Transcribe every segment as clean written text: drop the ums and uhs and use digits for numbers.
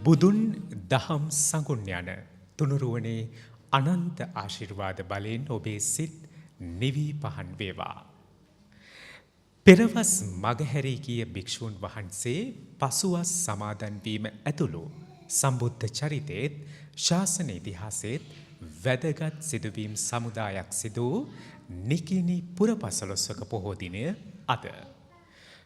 බුදුන් දහම් සඟුන් යන තුනුරුවනේ අනන්ත ආශිර්වාද බලයෙන් ඔබේ සිත් නිවී පහන් වේවා. පෙරවස් මගහැරී ගිය භික්ෂූන් වහන්සේ පසුවස් සමාදන් වීම ඇතුළු සම්බුද්ධ චරිතයේත් ශාසන ඉතිහාසයේත් වැදගත් සිදුවීම් සමුදායක් සිදු වූ නිකිණි පුරපසළොස්වක පොහෝ දිනය අද.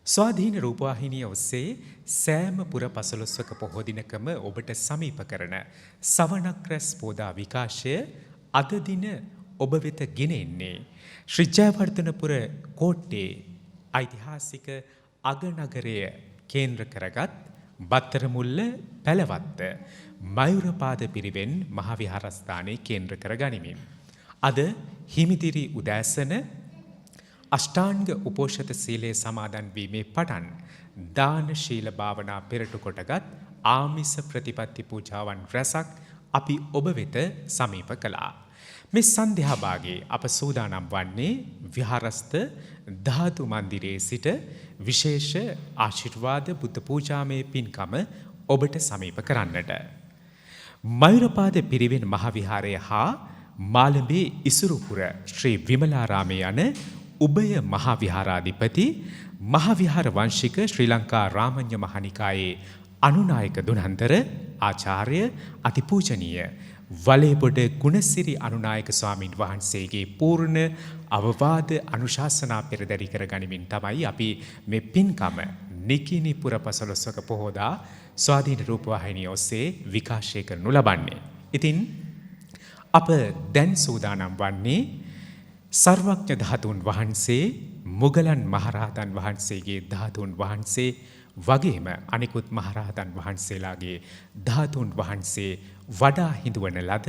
ස්වාධීන රූපවාහිනිය ඔස්සේ සෑම පුරපසළොස්වක පොහෝ දිනකම ඔබට සමීප කරන සවනක් රැස් පෝදා විකාශය අද දින ඔබ වෙත ගෙන එන්නේ ශ්‍රී ජයවර්ධනපුර කෝට්ටේ ඓතිහාසික අගනගරය කේන්ද්‍ර කරගත් බත්තරමුල්ල පැලවත්ත මයුරපාද පිරිවෙන් මහවිහාරස්ථානයේ කේන්ද්‍ර කර ගනිමින් අද හිමිදිරි උදෑසන අෂ්ටාංග උපෝෂත සීලයේ සමාදන් වීමේ පටන් දාන ශීල භාවනා පෙරටු කොටගත් ආමිස ප්‍රතිපත්ති පූජාවන් රැසක් අපි ඔබ වෙත සමීප කළා. මේ සන්ධ්‍යා භාගයේ අප සූදානම් වන්නේ විහාරස්ථ ධාතු මන්දිරයේ සිට විශේෂ ආශිර්වාද බුද්ධ පූජාමය පින්කම ඔබට සමීප කරන්නට. මයුරපාද පිරිවෙන් මහවිහාරය හා මාළඹේ ඉසුරුපුර ශ්‍රී විමලාරාමයේ යන උභය මහාවිහාරාධිපති මහාවිහාර වංශික ශ්‍රී ලංකා රාමඤ්ඤ මහනිකායේ අනුනායක දුනන්තර ආචාර්ය අතිපූජනීය වලේබොඩ ගුණසිරි අනුනායක ස්වාමින් වහන්සේගේ පූර්ණ අවවාද අනුශාසනා පෙරදරි කර ගනිමින් තමයි අපි මේ පින්කම නිකිණි පුරපසළොස්වක පොහෝදා ස්වාධීන රූපවාහිනිය ඔස්සේ විකාශය කරනු ලබන්නේ. ඉතින් අප දැන් සූදානම් වන්නේ සර්වඥ ධාතුන් වහන්සේ මුගලන් මහරහතන් වහන්සේගේ ධාතුන් වහන්සේ වගේම අනිකුත් මහරහතන් වහන්සේලාගේ ධාතුන් වහන්සේ වඩා හිඳුවන ලද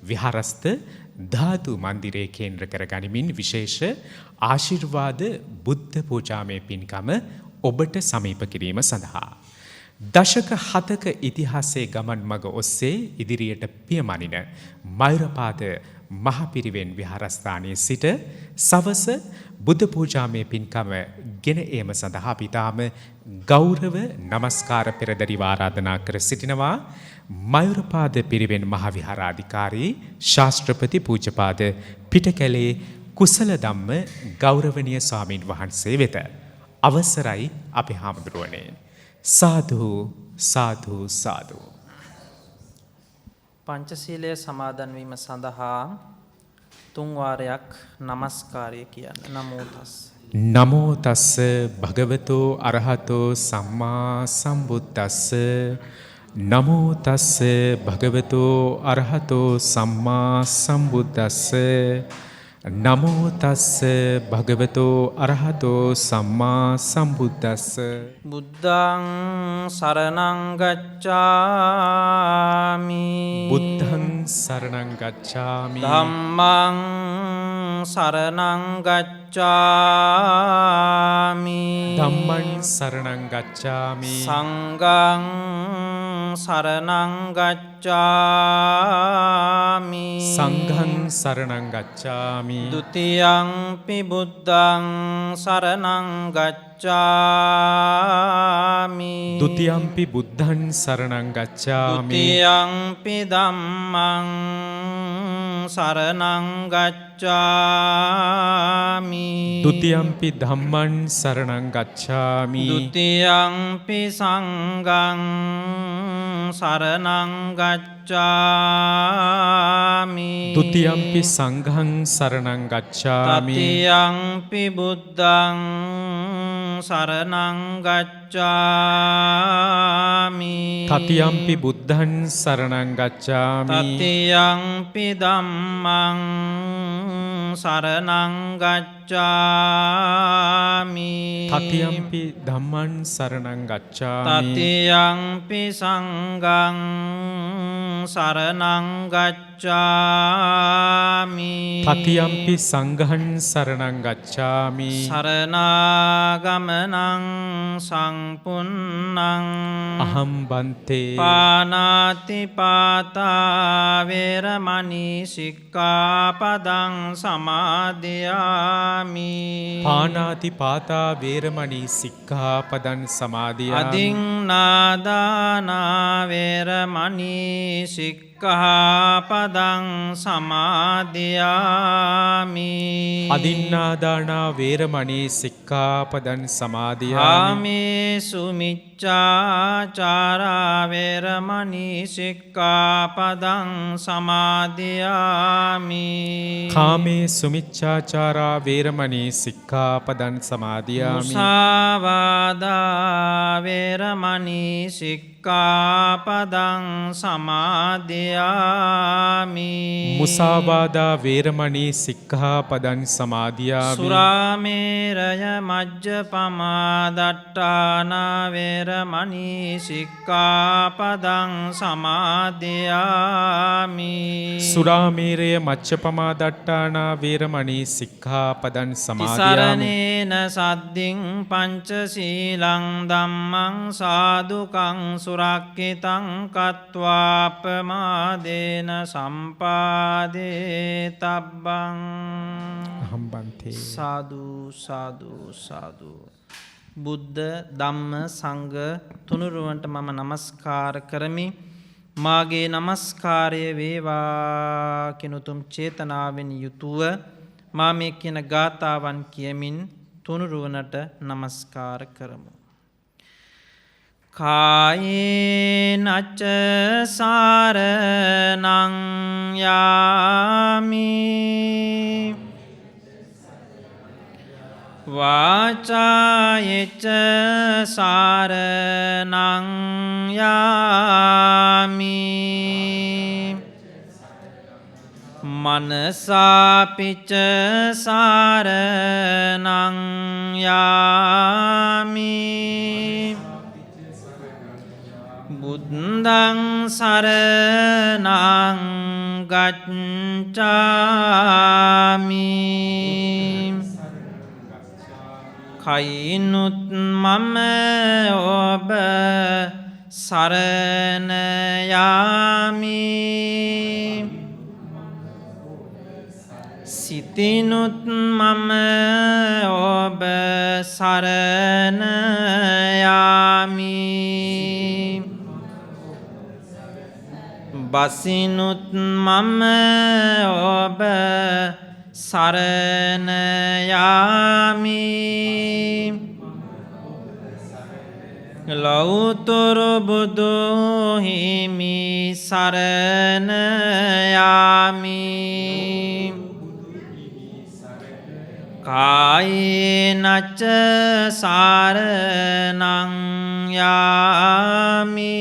විහාරස්ථ ධාතු මන්දිරයේ කේන්ද්‍ර කර ගනිමින් විශේෂ ආශිර්වාද බුද්ධ පූජාමය පින්කම ඔබට සමීප කිරීම සඳහා දශක 7ක ඉතිහාසයේ ගමන් මඟ ඔස්සේ ඉදිරියට පියමනින මයුරපාද මහපිරිවෙන් විහාරස්ථානයේ සිට සවස බුද්ධ පූජාමය පින්කම ගෙන ඒම සඳහා අපි තාම ගෞරව නමස්කාර පෙරදරි ආරාධනා කර සිටිනවා මයුරපාද පිරිවෙන් මහවිහාරාධිකාරී ශාස්ත්‍රපති පූජ්‍යපාද පිටකැලේ කුසල ධම්ම ගෞරවනීය ස්වාමින් වහන්සේ වෙත අවසරයි අපේ හාමුදුරුවනේ. සාදු සාදු සාදු. පංචශීලයේ සමාදන් වීම සඳහා තුන් වාරයක් නමස්කාරය කියන්න. නමෝ තස්. නමෝ තස්ස භගවතෝ අරහතෝ සම්මා සම්බුද්දස්ස. නමෝ තස්ස භගවතෝ අරහතෝ සම්මා සම්බුද්දස්ස. නමෝ තස්ස භගවතෝ අරහතෝ සම්මා සම්බුද්දස්ස. බුද්ධං සරණං ගච්ඡාමි. බුද්ධං සරණං ගච්ඡාමි. ධම්මං සරණං ගච්ඡාමි. ධම්මං සරණං ගච්ඡාමි. සංඝං සරණං ගච්ඡාමි. සංඝං සරණං ගච්ඡාමි. ဒုတိယံ පි බුද්ධං සරණං ගච්ඡාමි. ဒုတိယံ පි බුද්ධං සරණං ගච්ඡාමි. ဒုတိယံ පි ධම්මං සරණං ගච්ඡාමි. ဒုတိယံ පි ධම්මං සරණං ගච්ඡාමි. ဒုတိယံ පි සංඝං සරණං ගච්ඡාමි. ဒုတိယံ පි සංඝං සරණං ගච්ඡාමි. တတိယံ පි බුද්ධං සරණං ගච්ඡාමි. တတိယံ පි බුද්ධං සරණං ගච්ඡාමි. တတိယံ පි ධම්මං සරණං ගච්ඡාමි. တတိယံ පි ධම්මං සරණං ගච්ඡාමි. တတိယံ පි සංඝං සරණං ගච්ඡාමි. တတိယံ පි සංඝං සරණං ගච්ඡාමි. සරණාගමනං සම්පුන්නං අහම් බන්තේ පානාති පාතා වේරමණී සික්ඛාපදං සමාදියාමි පානාති පාතා වේරමණී සික්ඛාපදං සමාදියාමි අදින්නාදානා වේරමණී සික්ඛාපදං සමාදියාමි අදින්නාදානා වේරමණී සික්ඛාපදං සමාදියාමි කාමේසු මිච්ඡාචාරා වේරමණී සික්ඛාපදං සමාදියාමි කාමේ සුමිච්ඡාචාරා වේරමණී සික්ඛාපදං සමාදියාමි මුසාවාදා වේරමණී සික්ඛාපදං සමාදියාමි මුසාවාදා වේරමණී සික්ඛාපදං සමාදියාමි සුරාමේරය මජ්ජපමා දට්ඨානා වේරමණී සික්ඛාපදං සමාදියාමි සුරාමේරය මච්ඡපමා දට්ඨානා වේරමණී සික්ඛාපදං සමාදියාමි තිසරණේන සද්දින් පංචශීලං ධම්මං සාදුකං සුරක්ඛිතං කତ୍වා අපමාදේන සම්පාදේ තබ්බං අහම්බන්තේ සාදු සාදු සාදු බුද්ධ ධම්ම සංඝ තුනුරුවන්ට මම නමස්කාර කරමි මාගේ නමස්කාරය වේවා කියන උතුම් චේතනාවෙන් යුතුව මා මේ කියන ගාථාවන් කියමින් තුනුරුවනට නමස්කාර කරමු කායේනච්ච සාරණං යාමි වාචායෙච්ච සාරණං යාමි මනසාපිච්ච සාරණං යාමි බුද්ධං සරණං ගච්ඡාමි කයිනුත් මම ඔබ සරණ යාමි සිතිනුත් මම ඔබ සරණ යාමි බසිනුත් මම ඔබ සරණ යාමි ලෞතර බුදු හිමි සරණ යාමි කායේනච්ච සාරණං යාමි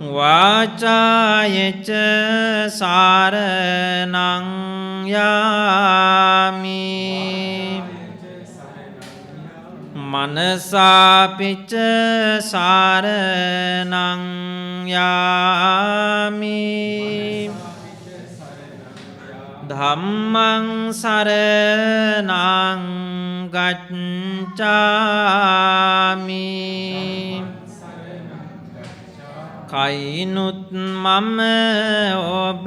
වාචායෙච්ච සාරණං යාමි මනසාපිච්ච සාරණං යාමි ධම්මං සරණං ගච්ඡාමි කයිනුත් මම ඔබ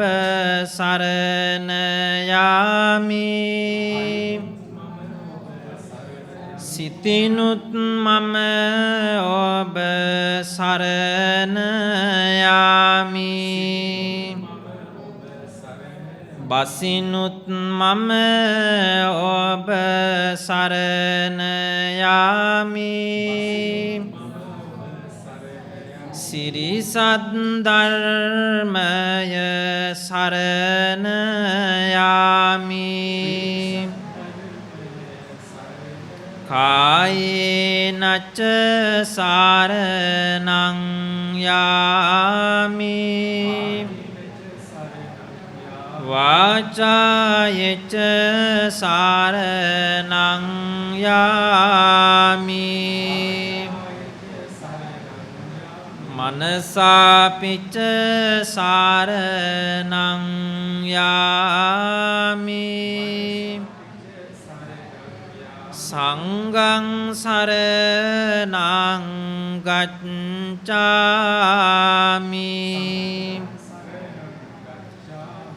සරණ යාමි සිතිනුත් මම ඔබ සරණ යාමි බසිනුත් මම ඔබ සරණ යාමි සිරිසත් ධර්මය සරණ යාමි කායේනච්ච සාරණං යාමි වාචායෙච්ච සාරණං යාමි මනසාපිච්ච සාරණං යාමි සංඝං සරණං ගච්ඡාමි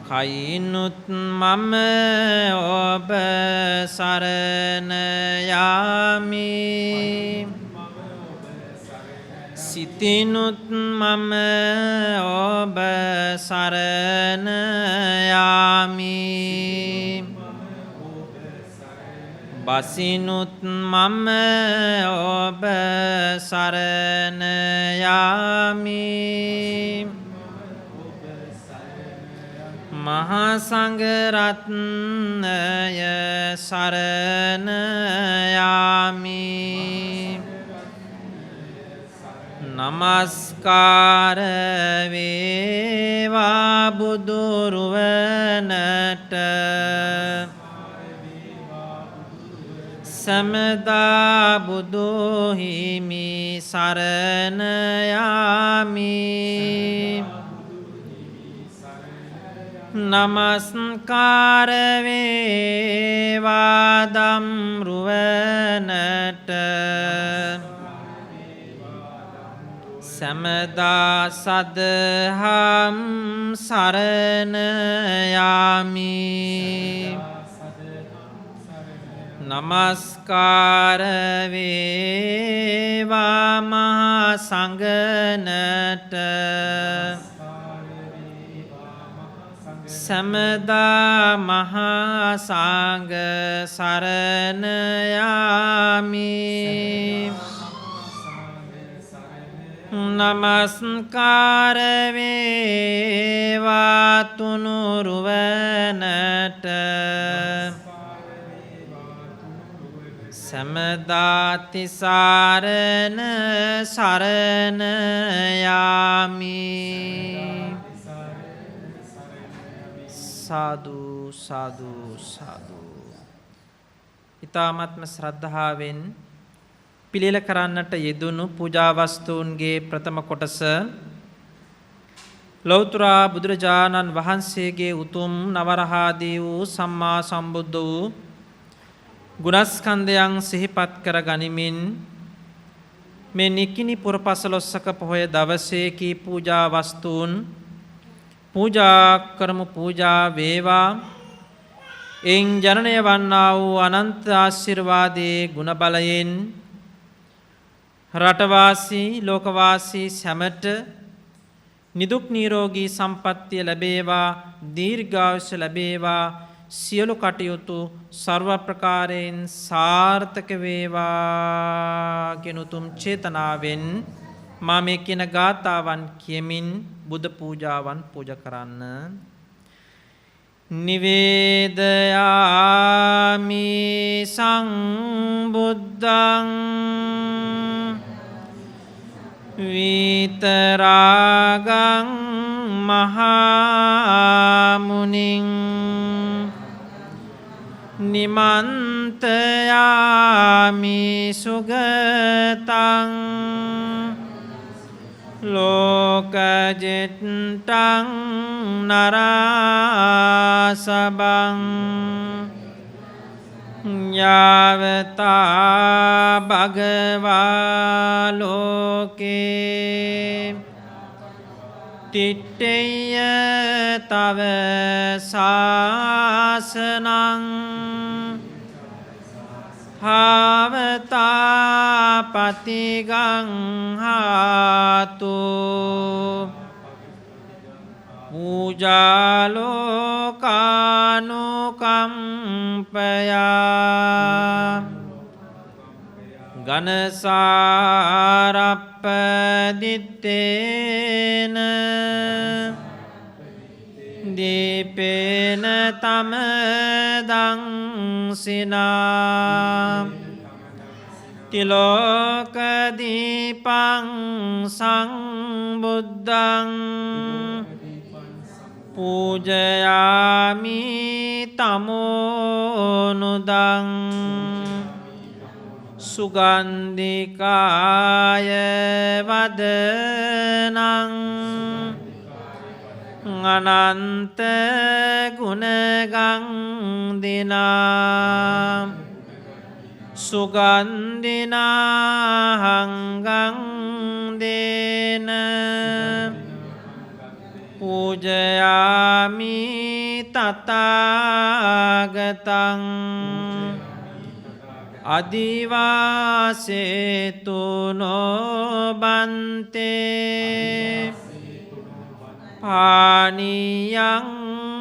කයිනුත් මම ඔබ සරණ යාමි සිතිනුත් මම ඔබ සරණ යාමි බසිනුත් මම ඔබ සරණ යාමි මහා සංඝරත්නය සරණ යාමි නමස්කාර වේවා බුදුරුවනට සමදා බුදු හිමි සරණ යාමි නමස්කාර වේවා ධම්රුවනට සමදා සදහම් සරණ යාමි නමස්කාර වේවා මහා සංඝනට සමදා මහා සංඝ සරණ යාමි නමස්කාර වේවා තුනුරුවනට සමදා තිසරණ සරණ යාමි සාදු සාදු සාදු. ඊ타ත්ම ශ්‍රද්ධාවෙන් පිළිල කරන්නට යෙදුණු පූජා වස්තුන්ගේ ප්‍රථම කොටස ලෞතර බුදුරජාණන් වහන්සේගේ උතුම් නවරහාදී වූ සම්මා සම්බුද්ධ වූ ගුණස්කන්ධයන් සිහිපත් කර ගනිමින් මේ නිකිණි පුරපසළොස්වක පොහොය දවසේ කී පූජා වස්තුන් පූජා කරමු පූජා වේවා එන් ජනනය වන්නා වූ අනන්ත ආශිර්වාදයේ ගුණ බලයෙන් රටවාසී ලෝකවාසී සැමට නිදුක් නිරෝගී සම්පන්නිය ලැබේවා දීර්ඝායුෂ ලැබේවා සියලු කටයුතු ਸਰව ප්‍රකාරයෙන් සාර්ථක වේවා කියන උතුම් චේතනාවෙන් මා මේ කියන ගාථාවන් කියමින් බුද්ධ පූජාවන් පූජා කරන්න. නිවේදයාමි සංබුද්ධං විතරාගං මහා මුනිං නිමන්තයාමි සුගතං ලෝකජෙට්ටං නරාසබං යාවතා භගවා ලෝකේ තිට්ඨේය තව සාසනං හාවතා පතිගං හාතු පූජාලෝකානුකම්පයා ගනසාරප්පදිත්තේන දීපේන තමදං සිනා තිලෝක දීපං සංබුද්ධං පූජයාමි තමෝනුදං සුගන්ධිකාය වදනං අනන්ත ගුණගන්ධිනා සුගන්ධිනාහංගං දේන පූජයාමි තථාගතං අදිවාසේතු නොබන්තේ පානියං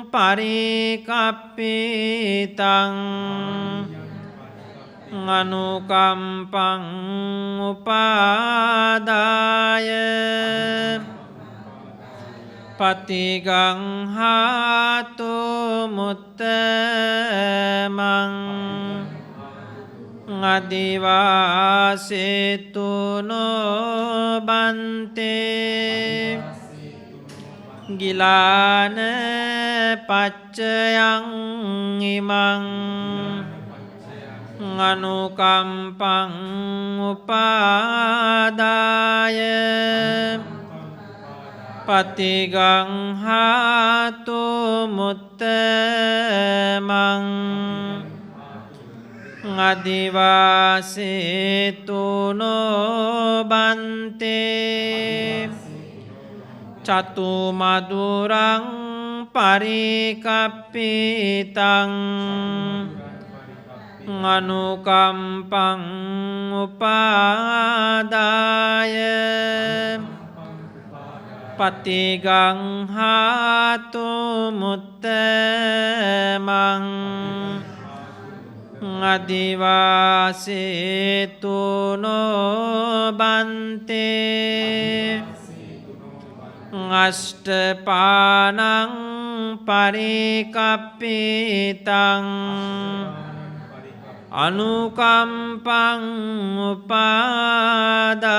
පරිකප්පිතං අනුකම්පං උපාදාය පතිගං හාතු මුත්තමං අදිවාසේතු නොබන්තේ ගිලාන පච්චයං ඉමං අනුකම්පං උපාදාය පතිගං හාතු මුත්තමං අදිවාසේතු නොබන්තේ චතු මදුරං පරිකප්පිතං අනුකම්පං උපාදාය පතිගං හාතු මුත්තමං අදිවාසේතු නොබන්තේ අෂ්ඨපානං පරිකප්පිතං අනුකම්පං උපාදාය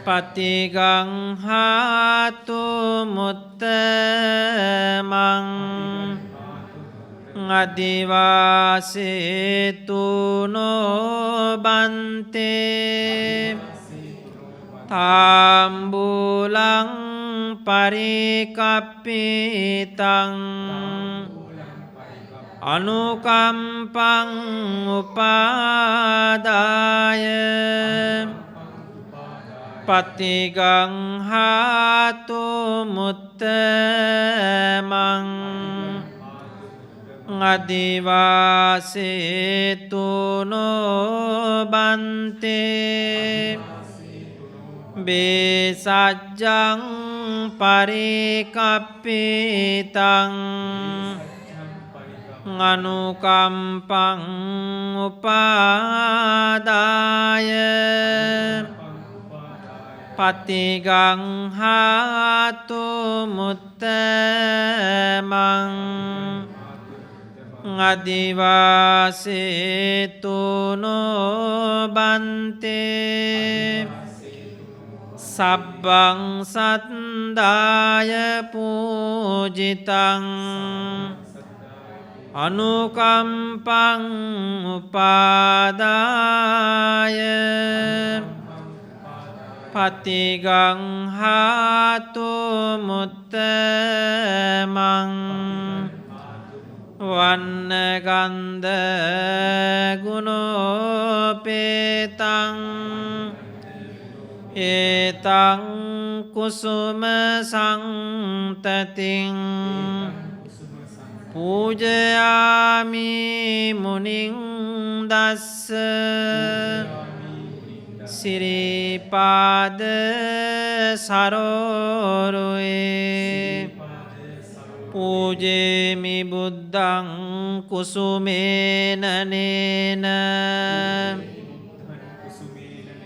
පතිගං හාතු මුත්තමං අදිවාසේතු නොබන්තේ තාම්බුලං පරිකප්පිතං අනුකම්පං උපාදාය පතිගං හාතු මුත්තමං අදිවාසේතු නොබන්තේ බේසජ්ජං පරිකප්පිතං අනුකම්පං උපාදාය පතිගං හාතු මුත්තමං අදිවාසේතු නොබන්තේ සබ්බං සත්දාය පූජිතං අනුකම්පං උපාදාය පතිගං හාතු මුත්තමං වන්නගන්ධ ගුණෝපේතං ඒතං කුසුම සංතතින් පූජයාමි මුනිං දස්ස සිරිපාද සරෝරුවේ පූජේමි බුද්ධං කුසුමේනනේන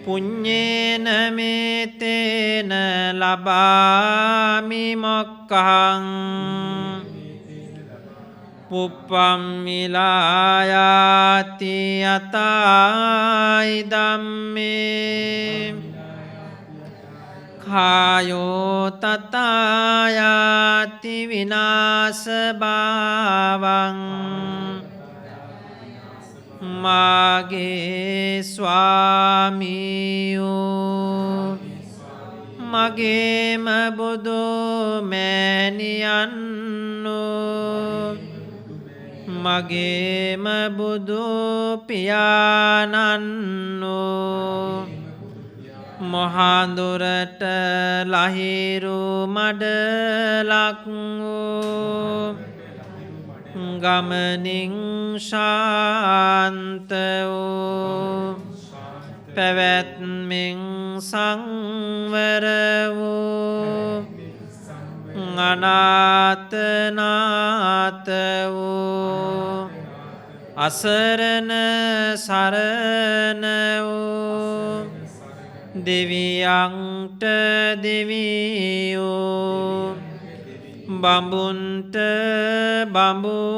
පුඤ්ඤේන මේතේන ලබාමි මොක්ඛං පුප්පම් මිලායාති යතයි ධම්මේ කායෝ තතායාති විනාශ භාවං මාගේ ස්වාමියෝ මගේම බුදු මෑණියන්ෝ මගේම බුදු පියාණන්ෝ මොහාදුරට ලහිරු මඩලක් වූ ගමනින් ශාන්ත වූ පැවැත්මෙන් සංවර වූ අනාතනාත වූ අසරණ සරණ වූ දෙවියන්ට දෙවියෝ බඹුන්ට බඹු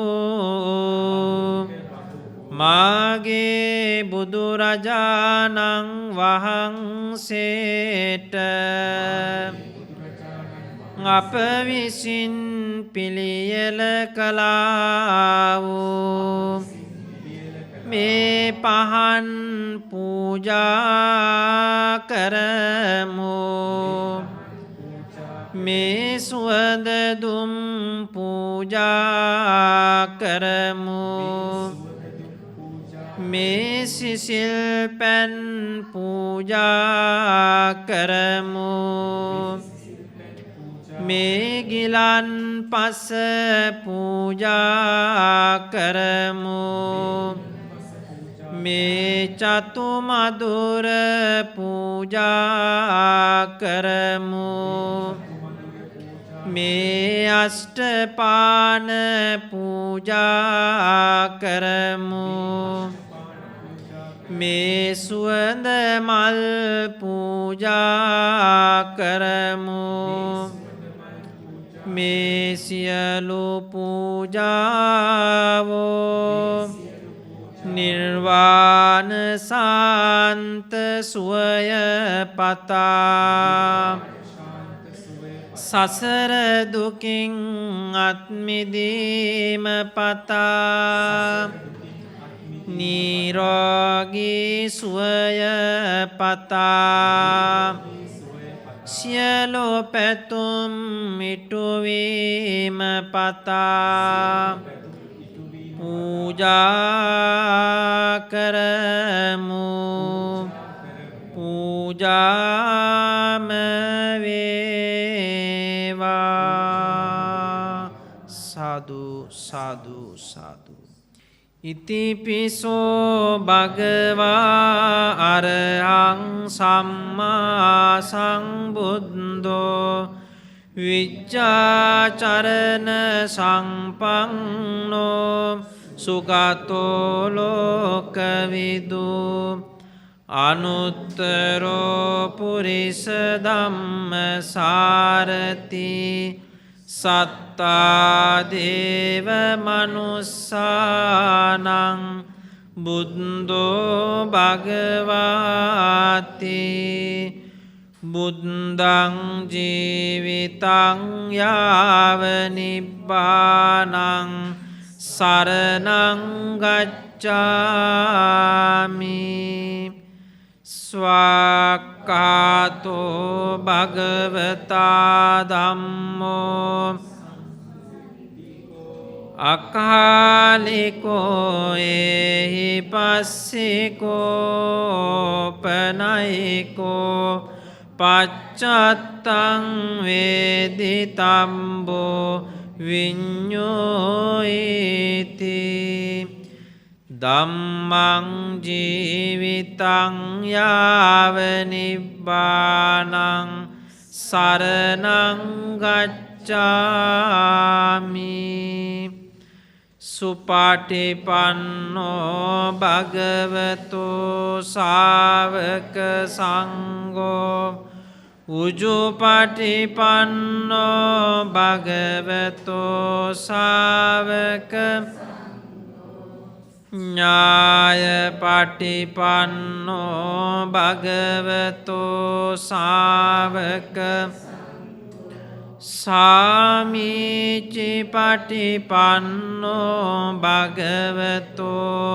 මාගේ බුදුරජාණන් වහන්සේට අප විසින් පිළියෙල කළා වූ මේ පහන් පූජා කරමු මේ සුවඳ දුම් පූජා කරමු මේ සිසිල් පැන් පූජා කරමු මේ ගිලන් පස පූජා කරමු මේ චතු මధుර පූජා කරමු මේ අෂ්ටපාන පූජා කරමු මේ සුවඳ මල් පූජා කරමු මේ සියලු පූජාවෝ නිර්වාණ සාන්ත සුවය පතා සසර දුකින් අත්මිදීම පතා නිරෝගී සුවය පතා සියලු පැතුම් ඉටුවීම පතා පූජා කරමු පූජාම වේවා සාදු සාදු සාදු ඉතිපිසෝ භගවා අරහං සම්මා සම්බුද්ධෝ විච්ඡාචරණ සංපන්නෝ සුගතෝ ලෝකවිදු අනුත්තරෝ පුරිස ධම්මසාරති සත්තා දේව මනුස්සානං බුද්ධෝ භගවාති බුද්ධං ජීවිතං යාව නිබ්බානං සරණං ගච්ඡාමි ස්වාක්ඛාතෝ භගවතා ධම්මෝ අකාලිකෝ එහි පස්සිකෝ පනයිකෝ පච්චත්තං වේදිතම්බෝ විඤ්ඤෝයිති ධම්මං ජීවිතං යාව නිබ්බානං සරණං ගච්ඡාමි සුපටිපන්නෝ භගවතෝ ශාවක සංඝෝ උජුපටිපන්නෝ භගවතෝ ශාවක ඥායපටිපන්නෝ භගවතෝ ශාවක සාමීචි පටිපන්නෝ භගවතෝ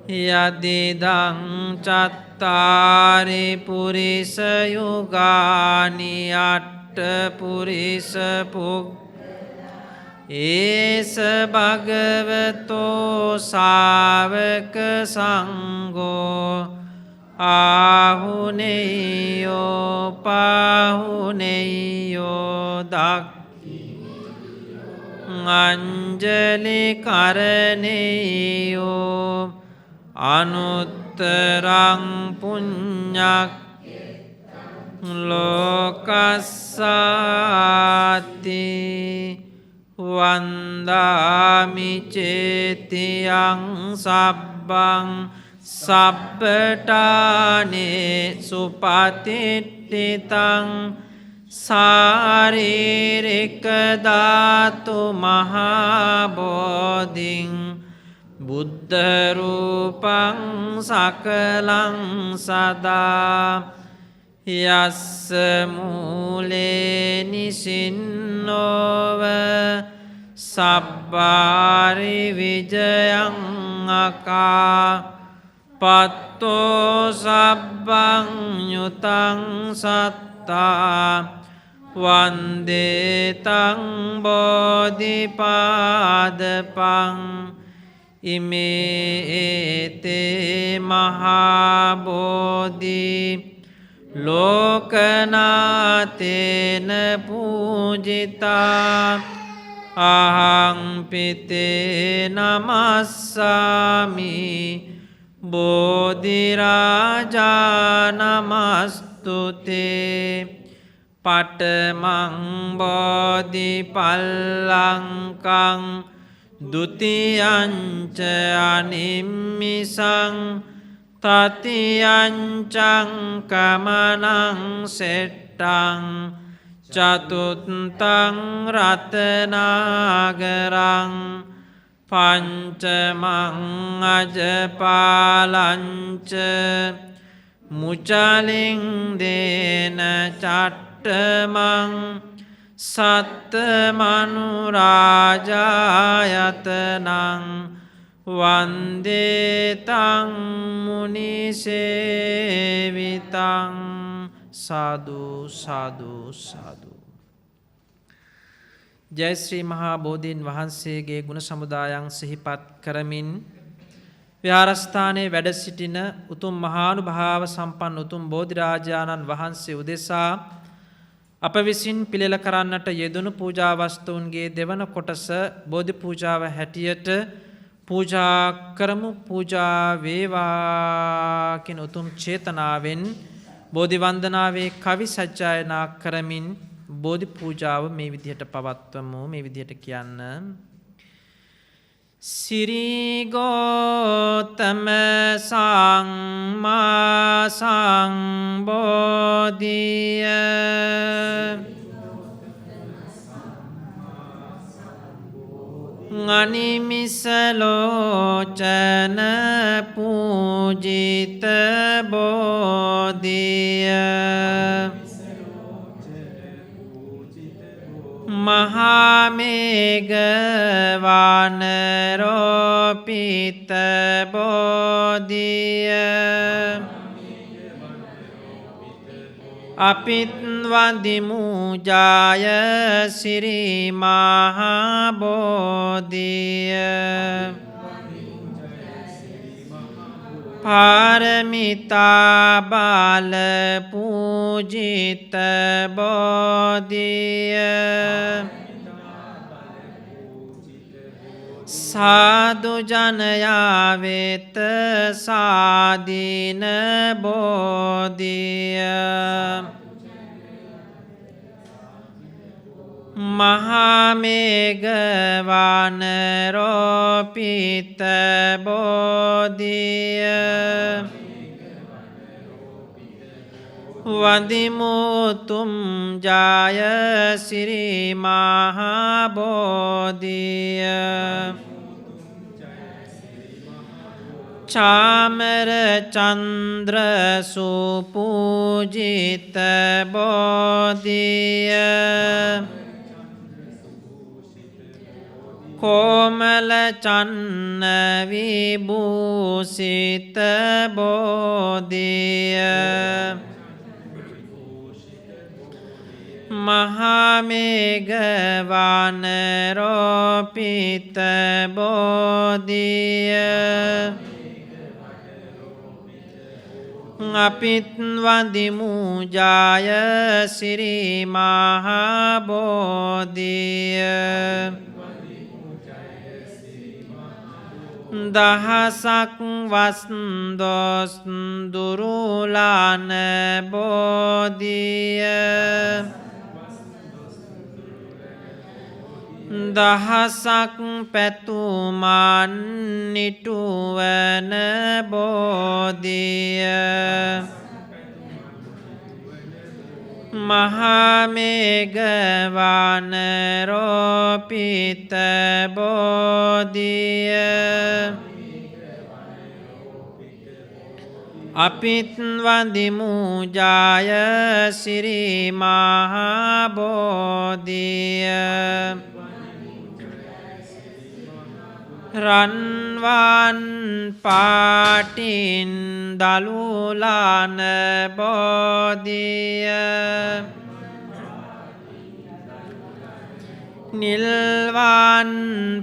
යදිදං චත්තාරි පුරිස යුගානි අට්ඨ පුරිස ඒස භගවතෝ ශාවක සංඝෝ ආහුනෙයෝ පාහුනෙයෝ දක් අංජලි කරණෙයෝ අනුත්තරං පුඤ්ඤක් ලෝකස්සාති වන්දාමි චේතියං සබ්බං සබ්බටානේ සුපතිට්ඨිතං සාරීරික ධාතු මහා බෝධින් බුද්ධ රූපං සකලං සදා යස්ස මූලේ නිසින්නෝව සබ්බාරි විජයං අකා පත්තෝ සබ්බං යුතං සත්තා වන්දේතං බෝධිපාදපං ඉමේතේ මහා බෝධි ලෝකනාතේන පූජිතා අහං පිතේ නමස්සාමි බෝධිරාජා නමස්තුතේ පඨමං බෝධිපල්ලංකං ဒုတိယံ ච අනිම්මිසං තතියං චං කමනං සෙට්ටං චතුත්තං රතනාගරං පංචමං අජපාලංච මුචලින් දේන චට්ටමං සත්තමනුරාජායතනං වන්දේතං මුනිසේවිතං සාදු සාදු සාදු. ජය ශ්‍රී මහා බෝධීන් වහන්සේගේ ගුණ සමුදායන් සිහිපත් කරමින් විහාරස්ථානයේ වැඩ සිටින උතුම් මහානුභාව සම්පන්න උතුම් බෝධිරාජානන් වහන්සේ උදෙසා අප විසින් පිළිල කරන්නට යෙදුණු පූජා වස්තුන්ගේ දෙවන කොටස බෝධි පූජාව හැටියට පූජා කරමු. පූජා වේවා කියන උතුම් චේතනාවෙන් බෝධි වන්දනාවේ කවි සජ්ජායනා කරමින් බෝධි පූජාව මේ විදිහට පවත්වමු. මේ විදිහට කියන්න. සිරී ගෝතම සම්මා සම්බෝධිය අනිමිසලෝචන පූජිත බෝධිය මහාමේඝ වනරෝපිත බෝධිය අපිත් වන්දිමු ජාය සිරී මහා බෝධිය පාරමිතා බාල පූජිත බෝධිය සාදු ජනයා වෙත සාදීන බෝධිය මහාමේඝ වනරෝපිත බෝධිය වන්දිමුතුම් ජාය සිරී මහා බෝධිය චාමර චන්ද්‍ර සුපූජිත බෝධිය कोमल चन्न विभूषित बोधिय महामेघवान रोपित बोधिय අපිත් වඳිමු ජය සිරි මහා බෝධිය දහසක් වස්දොස් දුරුලාන බෝධිය දහසක් පැතුමන් නිටුවන බෝධිය මහමේඝවන රෝපිත බෝධිය අපිත් වඳිමු ජය සිරි මහා බෝධිය රන්වන් පාටින් දලුලාන බෝධිය නිල්වන්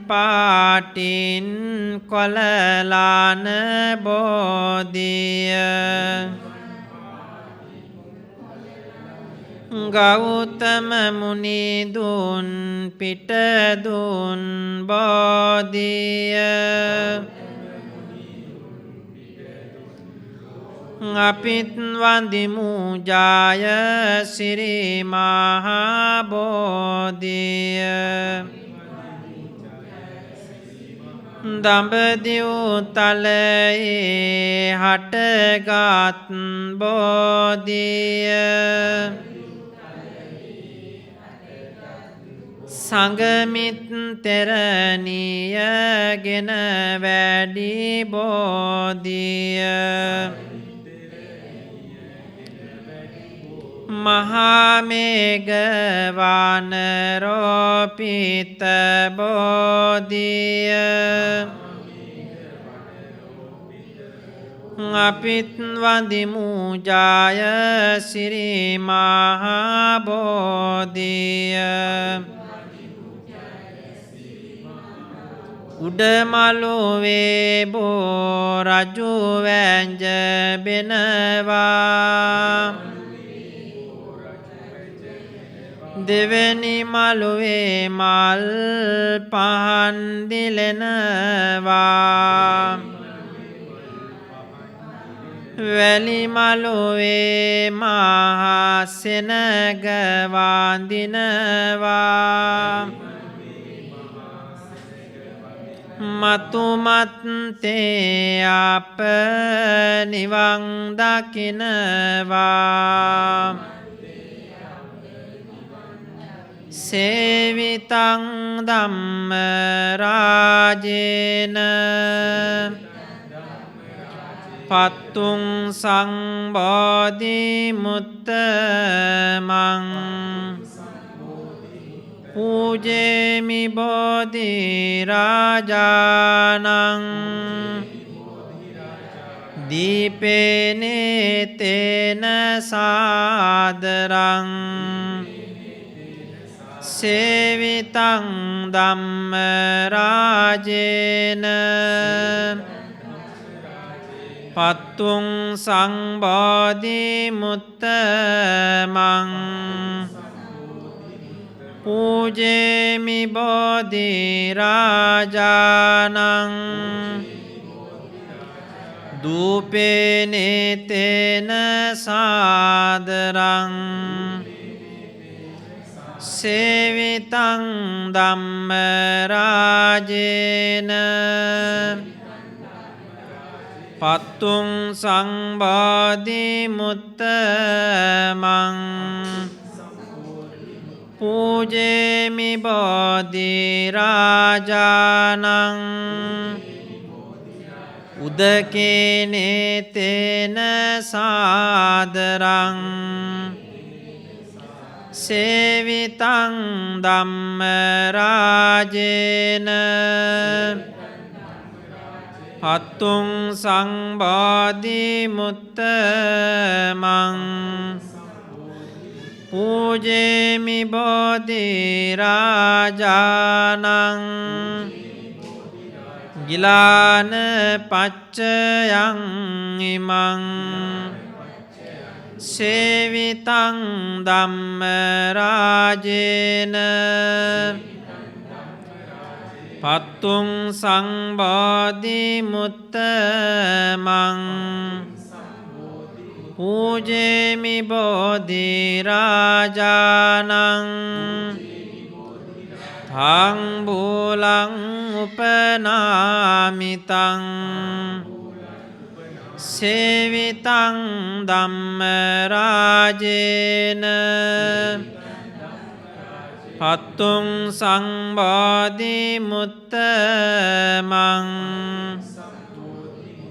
පාටින් කොළලාන බෝධිය ගෞතම මුනිදුන් පිටදුන් බෝධිය අපිත් වඳිමු ජය සිරි මහා බෝධිය දඹදිව් තලයේ හටගත් බෝධිය සංගමිත් තෙරණියගෙන වැඩි බෝධිය මහමේඝවන රෝපිත බෝධිය අපිත් වඳිමු ජය සිරි මහා බෝධිය උඩමළුවේ බෝ රජු වැංජ බෙනවා දෙවැනි මළුවේ මල් පහන් දිලෙනවා වැලි මළුවේ මහා සෙනග වඳිනවා මතුමත්තේ අප නිවන් දකිනවා සේවිතං ධම්ම රාජේන පත්තුං සංබෝධි මුත්තමං පූජේමි බෝධි රාජානං දීපේනේ තේන සාදරං සේවිතං ධම්ම රාජේන පත්තුං සංබෝධි මුත්තමං පූජේමි බෝධි රාජානං දූපේනේ තේන සාදරං සේවිතං ධම්ම රාජේන පත්තුං සංබෝධි මුත්තමං පූජේමි බෝධි රාජානං උදකේනේ තේන සාදරං සේවිතං ධම්ම රාජේන පත්තුං සංබෝධි මුත්තමං පූජේමි බෝධි රාජානං ගිලාන පච්චයං ඉමං සේවිතං ධම්ම රාජේන පත්තුං සංබෝධි මුත්තමං පූජේමි බෝධි රාජානං තං බූලං උපනාමිතං සේවිතං ධම්ම රාජේන පත්තුං සංබෝධි මුත්තමං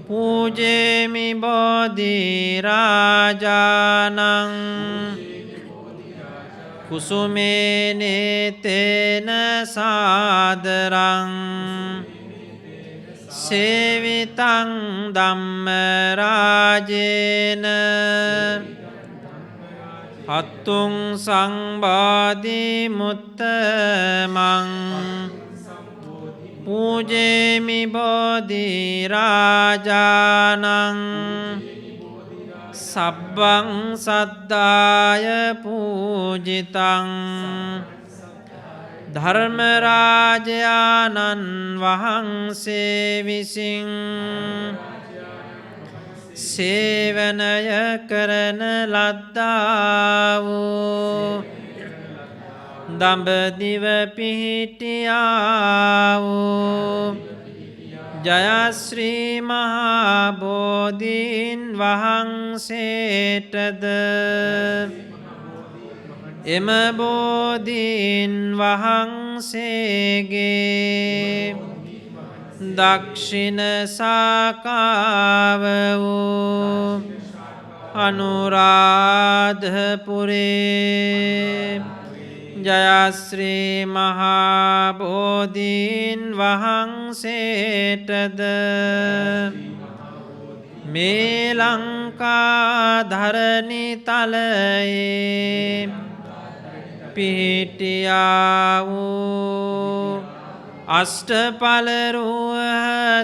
පූජේමි බෝධි රාජානං කුසුමේනේතේන සාදරං සේවිතං ධම්ම රාජේන පත්තුං සංබෝධි මුත්තමං පූජේමි බෝධි රාජානං සබ්බං සද්ධාය පූජිතං ධර්මරාජයාණන් වහන්සේ විසින් සේවනය කරන ලද්දා වූ දඹදිව පිහිටියා වූ ජයශ්‍රී මහා බෝධීන් වහන්සේටද එම බෝධීන් වහන්සේගේ දක්ෂිණ සාකාව වූ අනුරාධපුරේ ජයශ්‍රී මහා බෝධීන් වහන්සේටද මේ ලංකා ධරණි තලයේ පිහිටියා වූ අෂ්ටඵල රූහ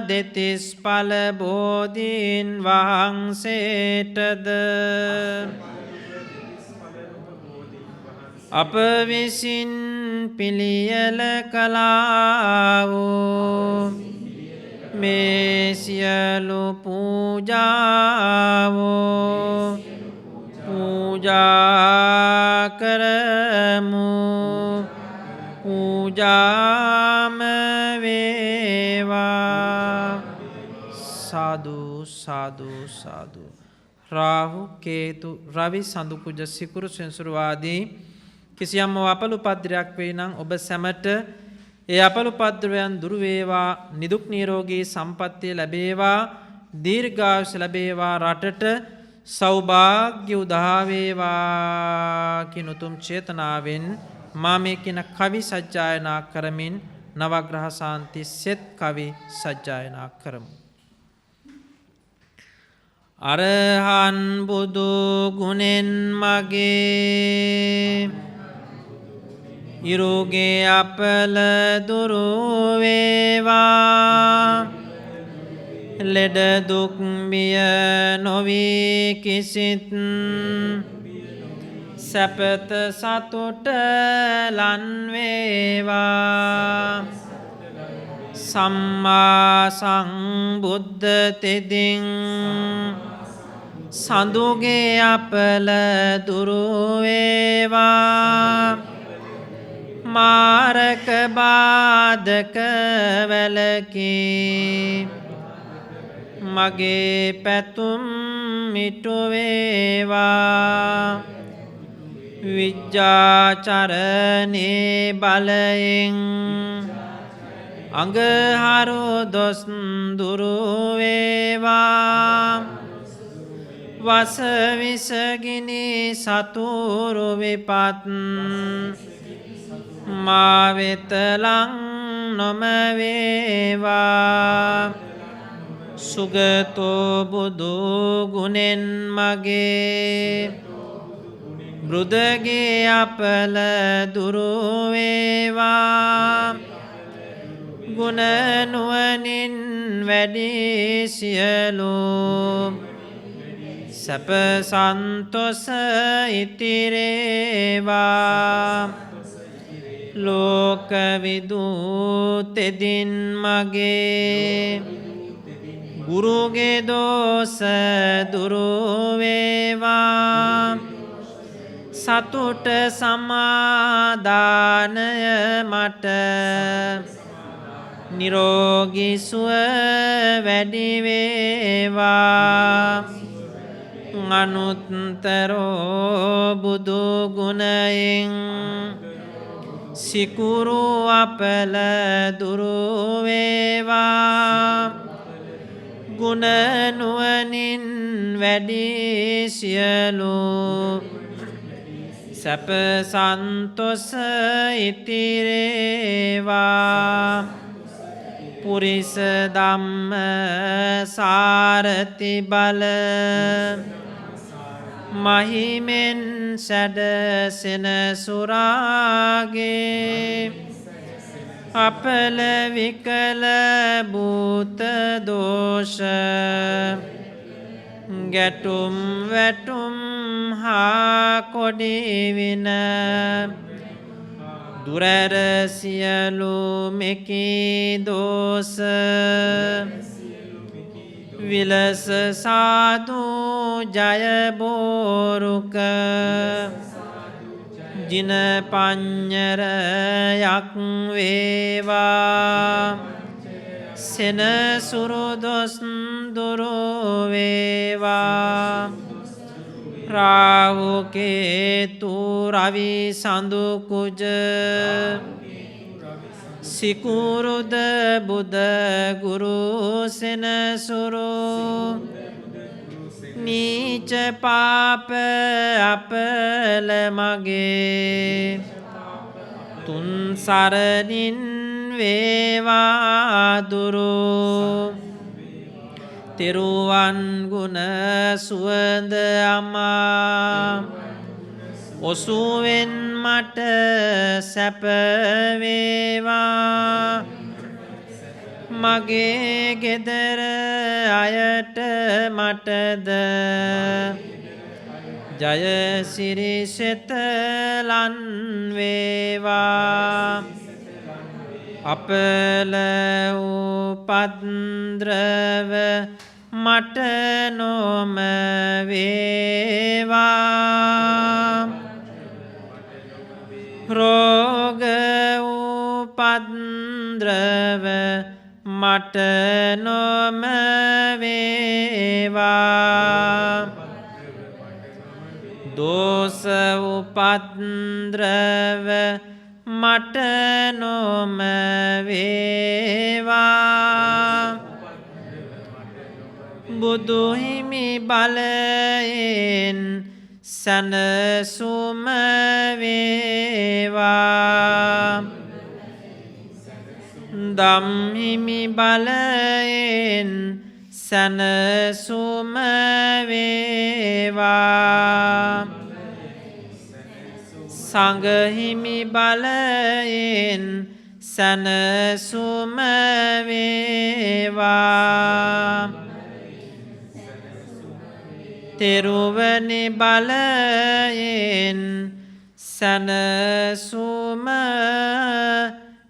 දෙතිස්ඵල බෝධීන් වහන්සේටද අප විසින් පිළියෙල කළා වූ මේ සියලු පූජාවෝ පූජා කරමු පූජාම වේවා. සාදු සාදු සාදු. රාහු කේතු රවි සඳුකුජ සිකුරු සෙන්සුරු ආදී කිසියම් අපලුපද්‍රයක් වේ නම් ඔබ සැමට ඒ අපලුපද්‍රයන් දුරු වේවා, නිදුක් නිරෝගී සම්පන්නිය ලැබේවා, දීර්ඝායුෂ ලැබේවා, රටට සෞභාග්‍ය උදා වේවා කියන උතුම් චේතනාවෙන් මා මේ කියන කවි සජ්ජායනා කරමින් නවග්‍රහ ශාන්ති සෙත් කවි සජ්ජායනා කරමු. අරහන් බුදු ගුණෙන් මගේ ඉරුගේ අපල දුරු වේවා, ලෙඩ දුක් බිය නොවී කිසිත් සැපත සතුට ලන් වේවා. සම්මා සම්බුද්ධ තෙදින් සඳුගේ අපල දුරු වේවා, මාරක බාධක වැලකී මගේ පැතුම් මිටු වේවා. විජ්ජාචරණේ බලයෙන් අඟහරු දොස් දුරු වේවා, වස විසගිනි සතුරු විපත් මා වෙත ලං නොම වේවා. සුගතෝ බුදු ගුණෙන් මගේ මෘදගේ අපල දුරු වේවා, ගුණ නුවණින් වැඩි සියලු සැප සන්තොස ඉතිරේවා ලෝක විදූතෙදින් මගේ ගුරුගේ දෝස දුරු වේවා සතුට සමාදානය මට නිරෝගී සුව වැඩි වේවා අනුත්තරෝ බුදු ගුණයෙන් සිකුරු අපල දුරු වේවා ගුණ නුවණින් වැඩි සියලු සැප සන්තොස ඉතිරේවා පුරිස ධම්ම සාරති බල මහිමෙන් සැඩසෙන සුරාගේ අපල විකල භූත දෝෂ ගැටුම් වැටුම් හා කොඩිවින දුරර සියලු මෙකී දෝස විලස සාදු ජය බෝරුක ජින පඤ්ඤරයක් වේවා සෙනසුරු දොස් දුරු වේවා රාහු කේතු රවි සඳු කුජ සිකුරුද බුද ගුරු සෙනසුරු නීච පාප අපල මගේ තුන් සරණින් වේවා දුරු තෙරුවන් ගුණ සුවඳ අමා ඔසුවෙන් මට සැප වේවා මගේ ගෙදර අයට මටද ජය සිරි සෙතලන් වේවා අපල උපද්‍රව මට නොම වේවා රෝග උපද්‍රව මට නොම වේවා දෝස උපද්‍රව මට නොම වේවා බුදු හිමි බලයෙන් සනසුම වේවා දම් හිමි බලයෙන් සනසුම වේවා සංඝ හිමි බලයෙන් සනසුම වේවා තෙරුවනි බලයෙන් සනසුම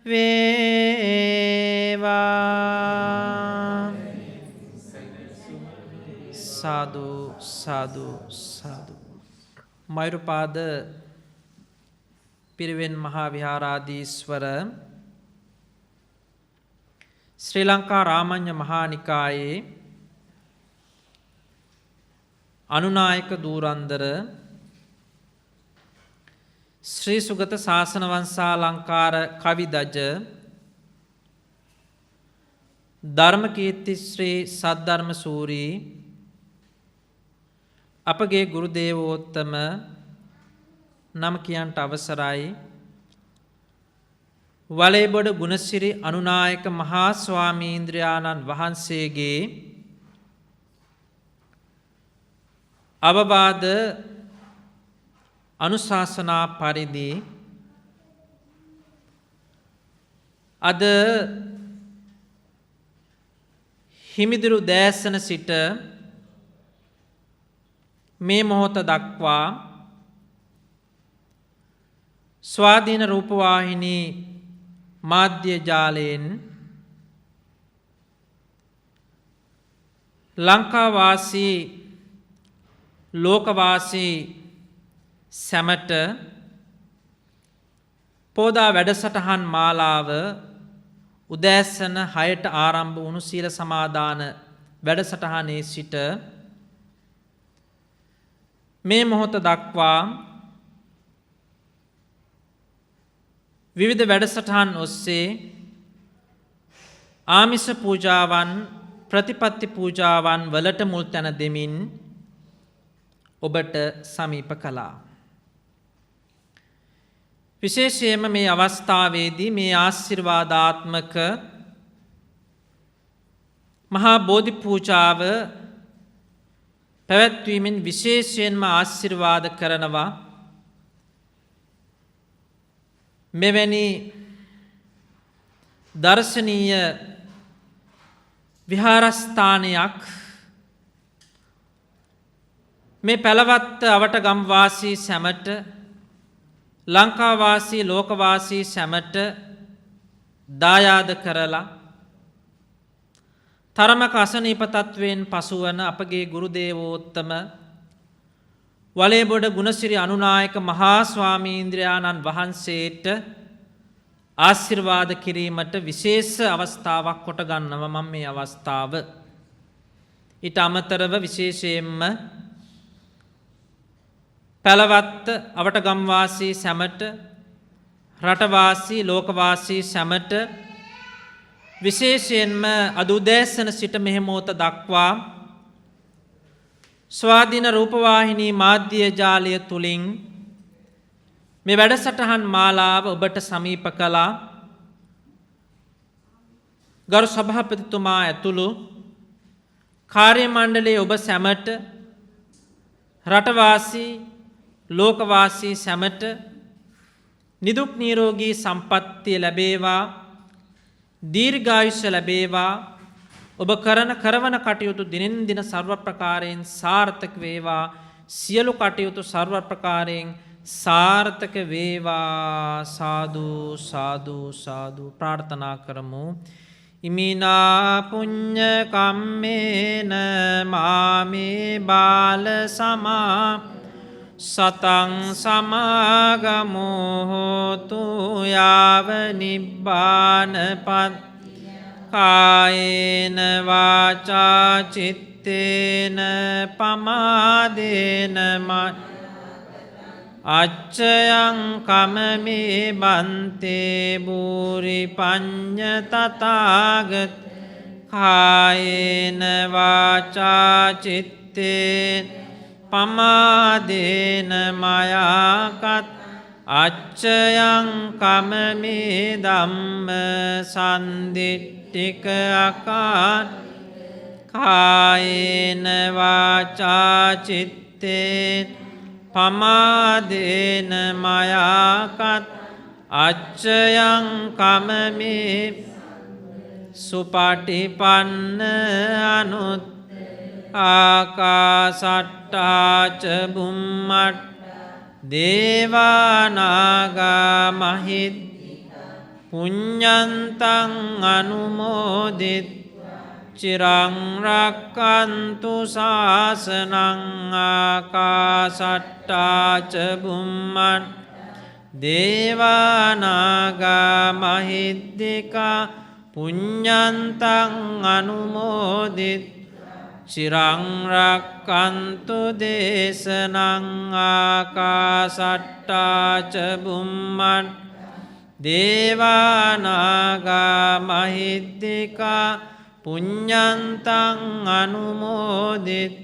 වේවා සාදු සාදු සාදු මෛරුපාද පිරිවෙන් මහා විහාරාධීස්වර ශ්‍රී ලංකා රාමඤ්ඤ මහා නිකායේ අනුනායක දූරන්දර ශ්‍රී සුගත ශාසන වංශාලංකාර කවි දජ ධර්මකීර්ති ශ්‍රී සද්ධර්ම සූරී අපගේ ගුරු දේවෝත්තම නම කියන්ට අවසරයි වලේබොඩ ගුණසිරි අනුනායක මහා ස්වාමීන්ද්‍රයාණන් වහන්සේගේ අවවාද අනුශාසනා පරිදි අද හිමිදිරු දෑසන සිට මේ මොහොත දක්වා ස්වාධීන රූපවාහිනී මාධ්‍ය ජාලයෙන් ලංකාවාසී ලෝකවාසී සැමට පෝදා වැඩසටහන් මාලාව උදෑසන 6ට ආරම්භ වුණු සීල සමාදාන වැඩසටහනේ සිට මේ මොහොත දක්වා විවිධ වැඩසටහන් ඔස්සේ ආමිස පූජාවන් ප්‍රතිපත්ති පූජාවන් වලට මුල් තැන දෙමින් ඔබට සමීප කළා. විශේෂයෙන්ම මේ අවස්ථාවේදී මේ ආශිර්වාදාත්මක මහා බෝධි පූජාව පැවැත්වීමෙන් විශේෂයෙන්ම ආශිර්වාද කරනවා මෙවැනි දර්ශනීය විහාරස්ථානයක් මේ පැලවත්ත අවටගම් වාසී සැමට ලංකාවාසී ලෝකවාසී සැමට දායාද කරලා තරමක අසනීප තත්වයෙන් පසුවන අපගේ ගුරු දේවෝත්තම වලේබොඩ ගුණසිරි අනුනායක මහා ස්වාමීන්ද්‍රයාණන් වහන්සේට ආශිර්වාද කිරීමට විශේෂ අවස්ථාවක් කොට ගන්නවා මම මේ අවස්ථාව. ඊට අමතරව විශේෂයෙන්ම පැලවත්ත අවටගම් වාසී සැමට රටවාසී ලෝකවාසී සැමට විශේෂයෙන්ම අද උදෑසන සිට මෙහි මොහොත දක්වා ස්වාධීන රූපවාහිනී මාධ්‍ය ජාලය තුලින් මේ වැඩසටහන් මාලාව ඔබට සමීප කළා. ගරු සභාපතිතුමා ඇතුළු කාර්ය මණ්ඩලයේ ඔබ සැමට රටවාසී ලෝකවාසී සැමට නිදුක් නිරෝගී සම්පන්නිය ලැබේවා දීර්ඝායුෂ ලැබේවා ඔබ කරවන කටයුතු දිනෙන් දින සර්ව ප්‍රකාරයෙන් සාර්ථක වේවා සියලු කටයුතු සර්ව ප්‍රකාරයෙන් සාර්ථක වේවා සාදු සාදු සාදු ප්‍රාර්ථනා කරමු. ඉමිනා පුඤ්ඤ කම්මේන මාමේ බාල සමා සතං සමාගමෝ හෝතු යාව නිබ්බානපත් කායේන වාචා චිත්තේන පමාදේන අච්චයං කමමේ බන්තේ බූරි පඤ්ඤ තථාගත කායේන වාචා චිත්තේන පමාදේන මයාකත් අච්චයං කමමේ ධම්ම සම්දිට්ඨික අකාර කායේන වාචා චිත්තේන පමාදේන මයාකත් අච්චයං කමමේ සුපටිපන්න අනුත් ආකාසට්ටා ච බුම්මට් දේවානාගා මහිත් පුඤ්ඤන්තං අනුමෝදිත චිරං රක්칸තු ශාසනං ආකාසට්ටා ච බුම්මට් දේවානාගා මහිද්దికා පුඤ්ඤන්තං අනුමෝදිත චිරං රක්칸තු දේශනං ආකාසට්ටා ච බුම්මට් දේවානාගා මහිද්దికා පුඤ්ඤන්තං අනුමෝදිත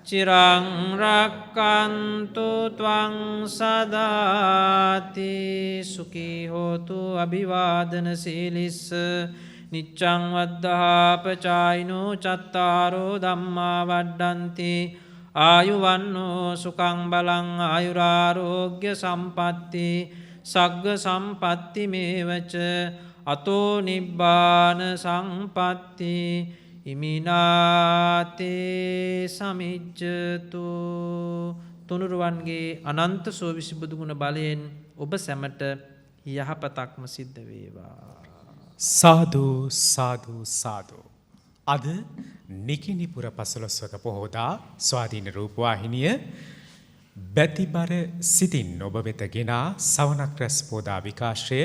චිරං රක්칸තු ත්වං සදාති සුඛී හෝතු අභිවාදන සීලිස්ස නිච්ඡං වද්ධාපචායිනෝ චත්තාරෝ ධම්මා වඩ්ඩන්ති ආයුවන්නෝ සුඛං බලං ආයුරාෝග්‍ය සම්පatti සග්ග සම්පatti මේවච අතෝ නිබ්බාන සම්පatti ඉමිනාතේ සමිජ්ජතු තුනුරුවන්ගේ අනන්ත සෝවිසි බුදුගුණ බලයෙන් ඔබ සැමට යහපතක්ම සිද්ධ වේවා. සාදු සාදු සාදු. අද නිකිනිපුර පසළොස්වක පොහෝදා ස්වාධීන රූපවාහිනිය බැතිබර සිතින් ඔබ වෙත ගෙනා සවනක් රැස් පෝදා විකාශය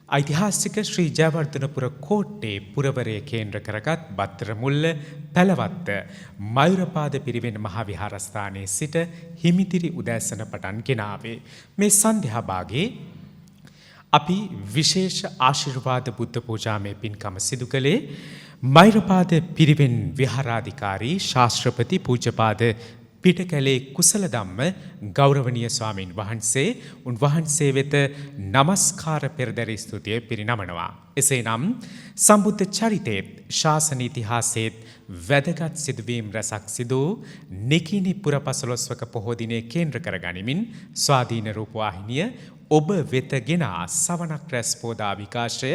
ඓතිහාසික ශ්‍රී ජයවර්ධනපුර කෝට්ටේ පුරවරය කේන්ද්‍ර කරගත් බත්තරමුල්ල පැලවත්ත මයුරපාද පිරිවෙන් මහා විහාරස්ථානයේ සිට හිමිතිරි උදෑසන පටන් ගෙනාවේ. මේ සන්ධ්‍යා භාගයේ අපි විශේෂ ආශිර්වාද බුද්ධ පූජාමය පින්කම සිදු කළේ මෛරපාද පිරිවෙන් විහාරාධිකාරී ශාස්ත්‍රපති පූජ්‍යපාද පිටකැලේ කුසල ධම්ම ගෞරවනීය ස්වාමීන් වහන්සේ උන්වහන්සේ වෙත নমස්කාර පෙරදරි ස්තුතිය පිරිනමනවා. එසේනම් සම්බුද්ධ චරිතේත් ශාසන ඉතිහාසයේත් වැදගත් සිදුවීම් රැසක් සිදු නිකිනි පුර පසළොස්වක පොහෝ දිනය කේන්ද්‍ර කරගනිමින් ස්වාධීන රූපවාහිනිය ඔබ වෙත ගෙනා සවනක් රැස් පෝදා විකාශය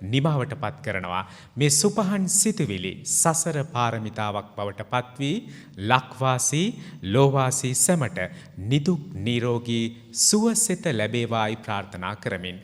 නිමාවට පත් කරනවා. මේ සුපහන් සිතුවිලි සසර පාරමිතාවක් බවට පත්වී ලක්වාසී ලෝවාසී සැමට නිදුක් නිරෝගී සුවසෙත ලැබේවායි ප්‍රාර්ථනා කරමින්